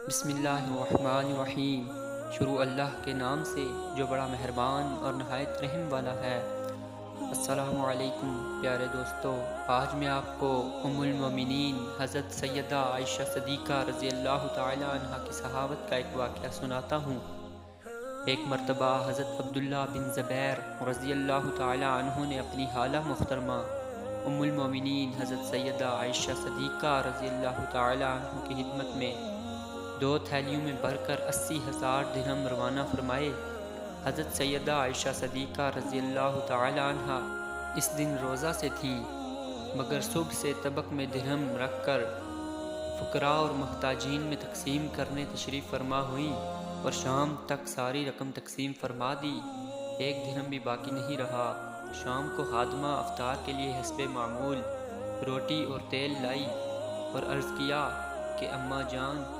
بسم اللہ الرحمن الرحیم۔ شروع اللہ کے نام سے جو بڑا مہربان اور نہایت رحم والا ہے۔ السلام علیکم پیارے دوستو، آج میں آپ کو ام المومنین حضرت سیدہ عائشہ صدیقہ رضی اللہ تعالی عنہ کی صحابت کا ایک واقعہ سناتا ہوں۔ ایک مرتبہ حضرت عبداللہ بن زبیر رضی اللہ تعالی عنہ نے اپنی خالہ محترمہ ام المومنین حضرت سیدہ عائشہ صدیقہ رضی اللہ تعالی عنہ کی خدمت میں 2 تھیلیوں میں بھر کر 80,000 درہم روانہ فرمائے۔ حضرت سیدہ عائشہ صدیقہ رضی اللہ تعالی عنہ اس دن روزہ سے تھی، مگر صبح سے طبق میں درہم رکھ کر فقراء اور محتاجین میں تقسیم کرنے تشریف فرما ہوئیں اور شام تک ساری رقم تقسیم فرما دی۔ 1 درہم بھی باقی نہیں رہا۔ شام کو خادمہ افطار کے لیے حسب معمول روٹی اور تیل لائی اور عرض کیا کہ اماں جان،